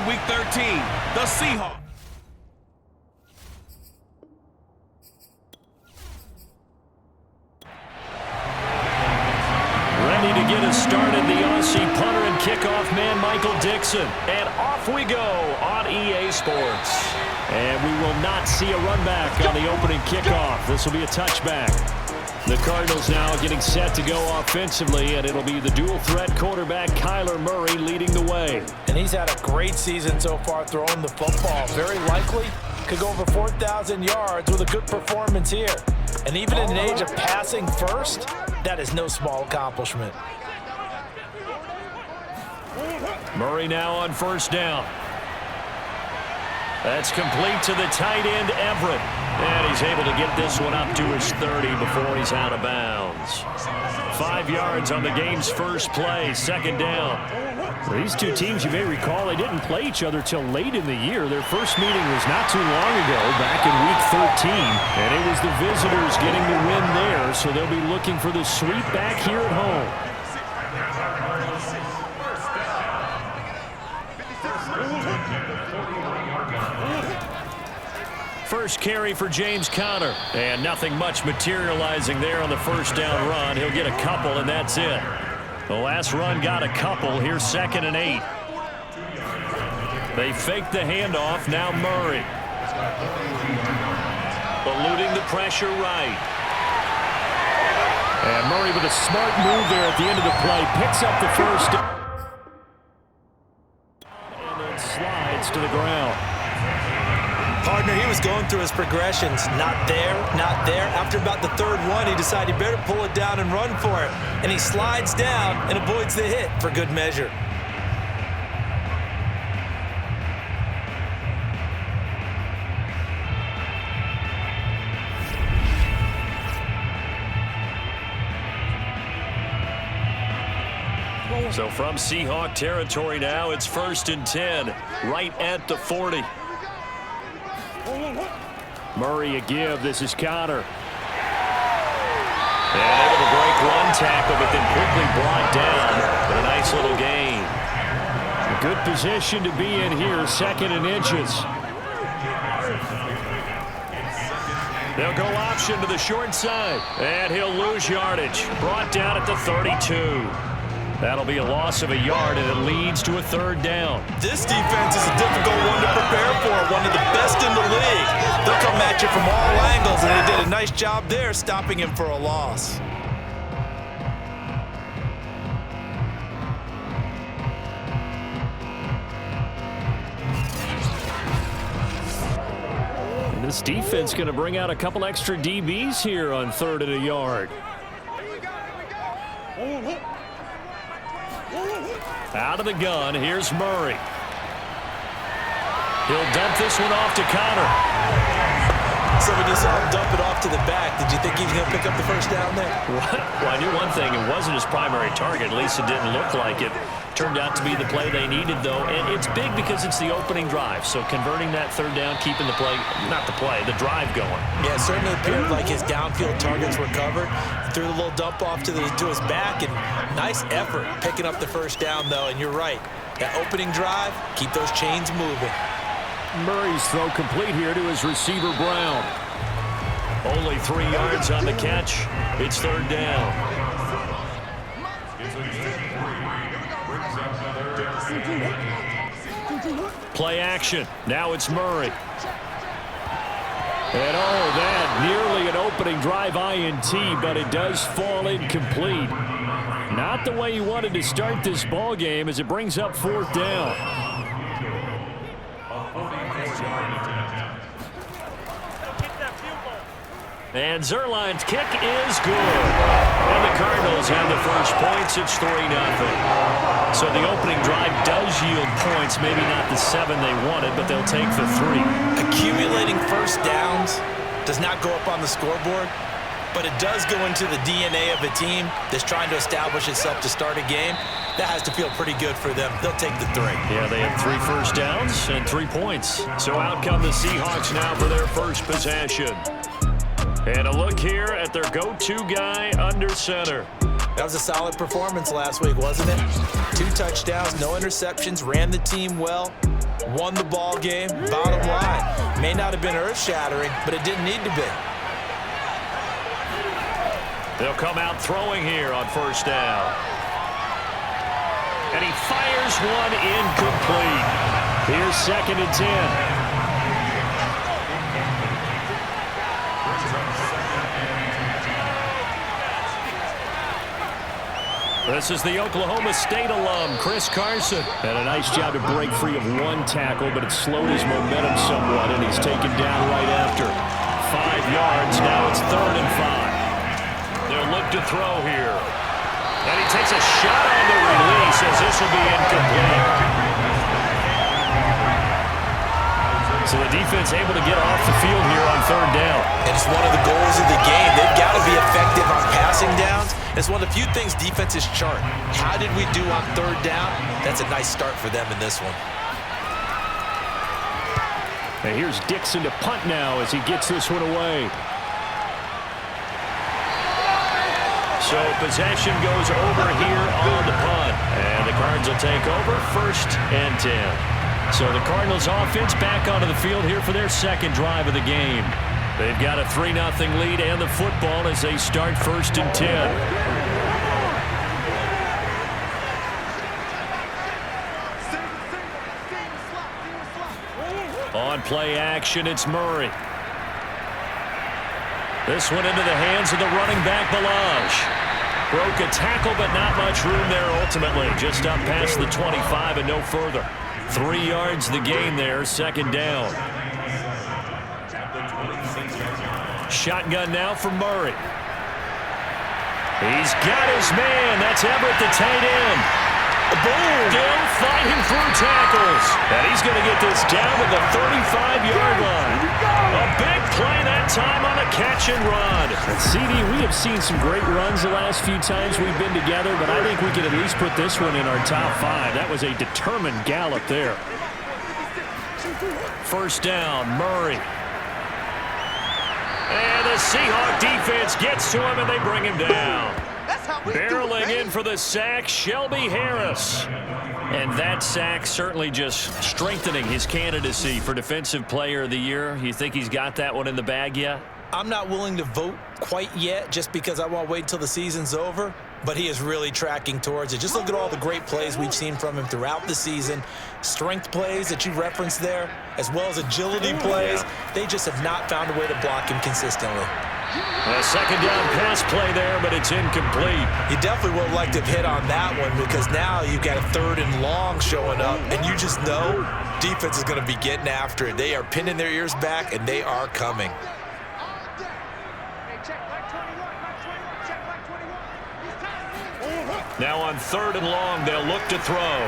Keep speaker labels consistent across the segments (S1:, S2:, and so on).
S1: in Week 13, the Seahawks.
S2: Ready to get us started, the Aussie punter and kickoff man, Michael Dixon. And off we go on EA Sports. And we will not see a run back on the opening kickoff. This will be a touchback. The Cardinals now getting set to go offensively, and it'll be the dual-threat quarterback Kyler Murray leading the way.
S3: And he's had a great season so far throwing the football. Very likely could go over 4,000 yards with a good performance here. And even in an age of passing first, that is no small accomplishment.
S2: Murray now on first down. That's complete to the tight end, Everett. And he's able to get this one up to his 30 before he's out of bounds. 5 yards on the game's first play, second down.
S4: These two teams, you may recall, they didn't play each other till late in the year. Their first meeting was not too long ago, back in Week 13. And it was the visitors getting the win there, so they'll be looking for the sweep back here at home.
S2: First carry for James Conner. And nothing much materializing there on the first down run. He'll get a couple, and that's it. The last run got a couple. Here's 2nd and 8. They fake the handoff. Now Murray. Eluding the pressure right.
S4: And Murray with a smart move there at the end of the play. Picks up the first. And then slides to the ground.
S3: Partner, he was going through his progressions. Not there, not there. After about the third one, he decided he better pull it down and run for it. And he slides down and avoids the hit for good measure.
S2: So from Seahawk territory now, it's 1st and 10, right at the 40.
S4: Murray a give. This is Conner.
S2: And able to break one tackle, but then quickly brought down. But a nice little gain.
S4: A good position to be in here, 2nd and inches.
S2: They'll go option to the short side. And he'll lose yardage. Brought down at the 32. That'll be a loss of a yard, and it leads to a 3rd down.
S3: This defense is a difficult one to prepare for, one of the best in the league. They'll come at you from all angles, and they did a nice job there stopping him for a loss.
S4: And this defense going to bring out a couple extra DBs here on 3rd and a yard.
S2: Out of the gun, here's Murray. He'll dump this one off to Conner.
S3: Somebody just saw him dump it off to the back. Did you think he was going to pick up the first down there?
S2: Well, I knew one thing. It wasn't his primary target. At least it didn't look like it. Turned out to be the play they needed, though. And it's big because it's the opening drive. So converting that 3rd down, keeping the play, not the play, the drive going.
S3: Yeah, it certainly appeared like his downfield targets were covered. Threw a little dump off to his back, and nice effort picking up the first down, though. And you're right. That opening drive, keep those chains moving.
S4: Murray's throw complete here to his receiver, Brown.
S2: Only 3 yards on the catch. It's 3rd down. Play action. Now it's Murray.
S4: And that nearly an opening drive INT, but it does fall incomplete. Not the way you wanted to start this ball game as it brings up 4th down.
S2: And Zerline's kick is good. And the Cardinals have the first points. It's 3-0. So the opening drive does yield points. Maybe not the 7 they wanted, but they'll take the 3.
S3: Accumulating first downs does not go up on the scoreboard, but it does go into the DNA of a team that's trying to establish itself to start a game. That has to feel pretty good for them. They'll take the 3.
S2: Yeah, they have 3 first downs and 3 points. So out come the Seahawks now for their first possession. And a look here at their go-to guy under center.
S3: That was a solid performance last week, wasn't it? 2 touchdowns, no interceptions, ran the team well. Won the ball game, bottom line. May not have been earth-shattering, but it didn't need to be.
S2: They'll come out throwing here on first down. And he fires one incomplete. Here's 2nd and 10. This is the Oklahoma State alum, Chris Carson.
S4: And a nice job to break free of one tackle, but it slowed his momentum somewhat, and he's taken down right after.
S2: 5 yards, now it's 3rd and 5. They'll look to throw here. And he takes a shot on the release as this will be incomplete. So the defense able to get off the field here on 3rd down.
S3: And it's one of the goals of the game. They've got to be effective on passing downs. It's one of the few things defenses chart. How did we do on 3rd down? That's a nice start for them in this one.
S4: And here's Dixon to punt now as he gets this one away.
S2: So possession goes over here on the punt. And the Cards will take over 1st and 10. So the Cardinals offense back onto the field here for their 2nd drive of the game. They've got a 3-0 lead and the football as they start 1st and 10. On play action, it's Murray. This one into the hands of the running back, Balaj. Broke a tackle, but not much room there ultimately. Just up past the 25 and no further. 3 yards the gain there, 2nd down. Shotgun now for Murray. He's got his man. That's Everett, the tight end. Boom! Still fighting through tackles. And he's going to get this down to the 35-yard line. A big play that time on a catch and run.
S4: And CD, we have seen some great runs the last few times we've been together, but I think we could at least put this one in our top 5. That was a determined gallop there.
S2: 1st down, Murray. And the Seahawks defense gets to him, and they bring him down. Barreling in for the sack, Shelby Harris. And that sack certainly just strengthening his candidacy for Defensive Player of the Year. You think he's got that one in the bag yet?
S3: I'm not willing to vote quite yet just because I want to wait until the season's over, but he is really tracking towards it. Just look at all the great plays we've seen from him throughout the season. Strength plays that you referenced there, as well as agility plays. They just have not found a way to block him consistently.
S2: A 2nd down pass play there, but it's incomplete.
S3: You definitely would like to have hit on that one because now you've got a 3rd and long showing up, and you just know defense is going to be getting after it. They are pinning their ears back, and they are coming.
S2: Now on 3rd and long, they'll look to throw.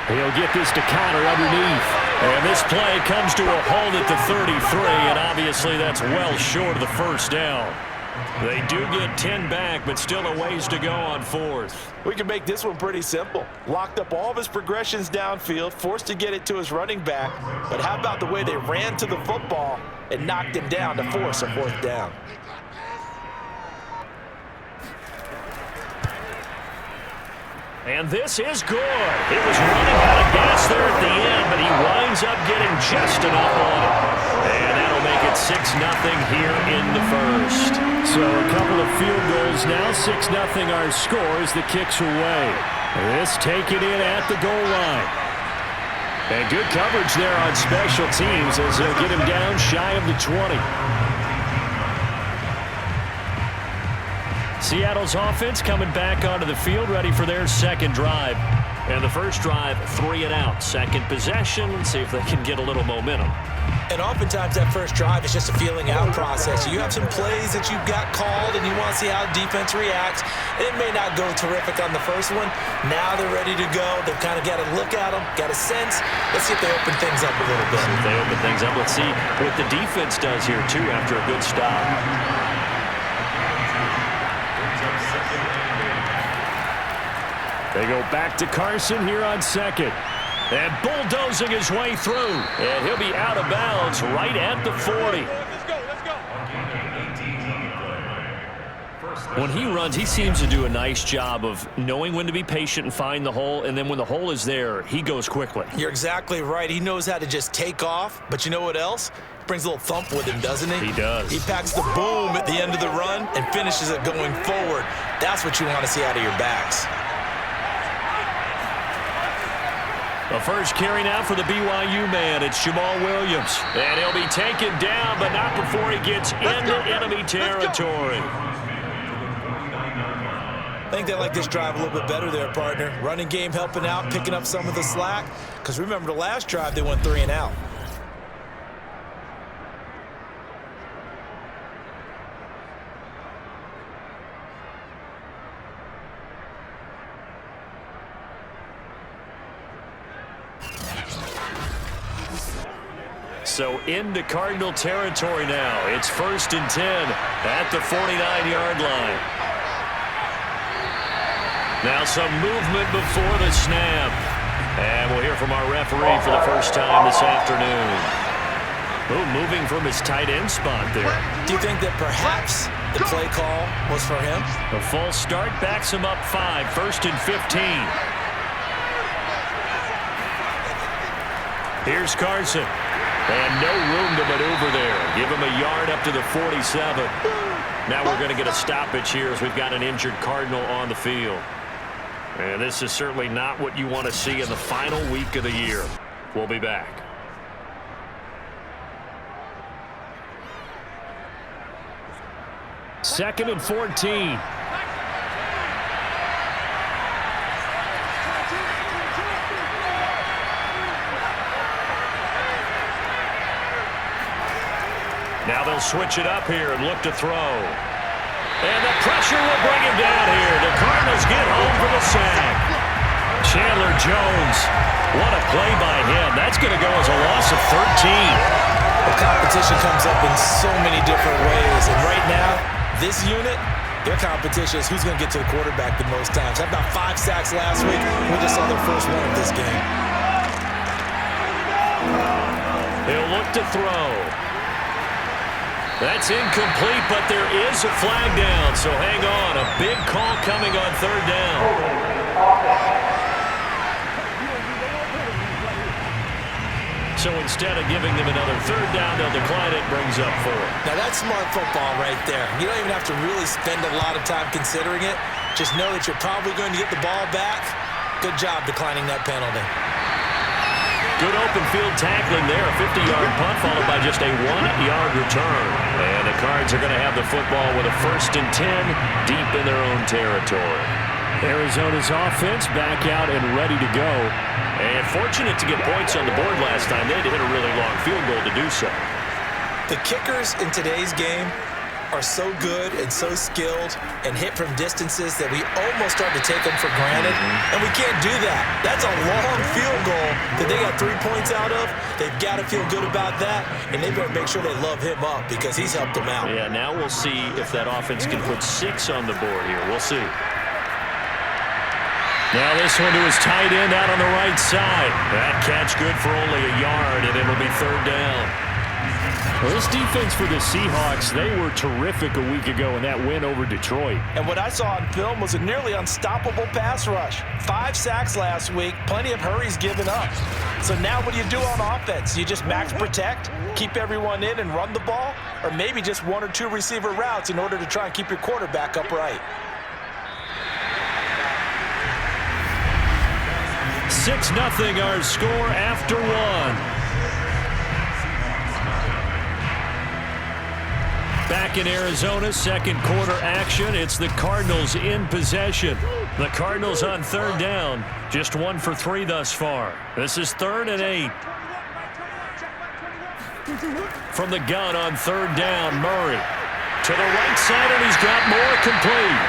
S4: He'll get this to Connor underneath.
S2: And this play comes to a halt at the 33, and obviously that's well short of the 1st down. They do get 10 back, but still a ways to go on 4th.
S3: We can make this one pretty simple. Locked up all of his progressions downfield, forced to get it to his running back. But how about the way they ran to the football and knocked him down to force a 4th down?
S2: And this is good. It was running out of gas there at the end, but he winds up getting just enough on it. And that'll make it 6-0 here in the 1st.
S4: So a couple of field goals now, 6-0 our score as the kicks away. This taken in at the goal line. And good coverage there on special teams as they'll get him down shy of the 20.
S2: Seattle's offense coming back onto the field, ready for their 2nd drive. And the 1st drive, 3 and out. 2nd possession, see if they can get a little momentum.
S3: And oftentimes that 1st drive is just a feeling out process. You have some plays that you've got called and you want to see how defense reacts. It may not go terrific on the 1st one. Now they're ready to go. They've kind of got a look at them, got a sense. Let's see if they open things up a little bit.
S2: If they open things up, let's see what the defense does here too after a good stop.
S4: They go back to Carson here on 2nd.
S2: And bulldozing his way through. And he'll be out of bounds right at the 40. When he runs, he seems to do a nice job of knowing when to be patient and find the hole, and then when the hole is there, he goes quickly.
S3: You're exactly right. He knows how to just take off, but you know what else? Brings a little thump with him, doesn't he?
S2: He does.
S3: He packs the boom at the end of the run and finishes it going forward. That's what you want to see out of your backs.
S2: The first carry now for the BYU man. It's Jamal Williams. And he'll be taken down, but not before he gets into enemy territory.
S3: I think they like this drive a little bit better there, partner. Running game helping out, picking up some of the slack. Because remember, the last drive, they went 3 and out.
S2: So into Cardinal territory now. It's 1st and 10 at the 49-yard line. Now some movement before the snap. And we'll hear from our referee for the first time this afternoon. Oh, moving from his tight end spot there.
S3: Do you think that perhaps the play call was for him?
S2: The false start backs him up 5, 1st and 15. Here's Carson. And no room to maneuver there. Give him a yard up to the 47. Now we're going to get a stoppage here as we've got an injured Cardinal on the field. And this is certainly not what you want to see in the final week of the year. We'll be back.
S4: Second and 14.
S2: Now they'll switch it up here and look to throw. And the pressure will bring him down here. The Cardinals get home for the sack. Chandler Jones. What a play by him. That's going to go as a loss of 13.
S3: The competition comes up in so many different ways. And right now, this unit, their competition is who's going to get to the quarterback the most times. Had about 5 sacks last week. We just saw their first one of this game.
S2: He'll look to throw. That's incomplete, but there is a flag down, so hang on. A big call coming on 3rd down. So instead of giving them another 3rd down, they'll decline it, brings up 4.
S3: Now that's smart football right there. You don't even have to really spend a lot of time considering it. Just know that you're probably going to get the ball back. Good job declining that penalty.
S2: Good open field tackling there. A 50-yard punt followed by just a 1-yard return. And the Cards are going to have the football with a 1st and 10 deep in their own territory.
S4: Arizona's offense back out and ready to go.
S2: And fortunate to get points on the board last time. They had to hit a really long field goal to do so.
S3: The kickers in today's game are so good and so skilled and hit from distances that we almost start to take them for granted. And we can't do that. That's a long field goal that they got 3 points out of. They've got to feel good about that, and they better make sure they love him up because he's helped them out.
S2: Yeah, now we'll see if that offense can put 6 on the board here. We'll see.
S4: Now this one to his tight end out on the right side.
S2: That catch good for only a yard, and it'll be 3rd down.
S4: Well, this defense for the Seahawks, they were terrific a week ago in that win over Detroit.
S3: And what I saw on film was a nearly unstoppable pass rush. 5 sacks last week, plenty of hurries given up. So now what do you do on offense? You just max protect, keep everyone in and run the ball, or maybe just 1 or 2 receiver routes in order to try and keep your quarterback upright.
S4: 6-0 our score after 1. Back in Arizona, 2nd quarter action. It's the Cardinals in possession.
S2: The Cardinals on 3rd down. Just 1 for 3 thus far. This is 3rd and 8. From the gun on 3rd down, Murray. To the right side, and he's got more complete.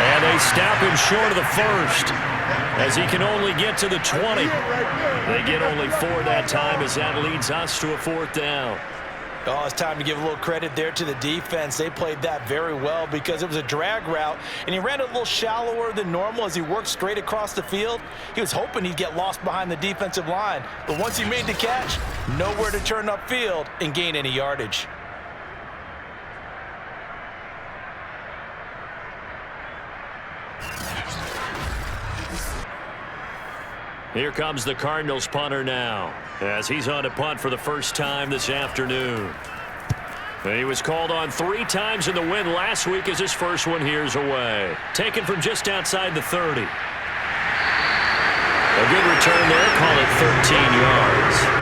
S2: And they stop him short of the 1st, as he can only get to the 20. They get only 4 that time, as that leads us to a 4th down.
S3: Oh, it's time to give a little credit there to the defense. They played that very well because it was a drag route, and he ran a little shallower than normal as he worked straight across the field. He was hoping he'd get lost behind the defensive line, but once he made the catch, nowhere to turn upfield and gain any yardage.
S2: Here comes the Cardinals punter now, as he's on to punt for the first time this afternoon. He was called on 3 times in the win last week as his first one here's away. Taken from just outside the 30. A good return there, call it 13 yards.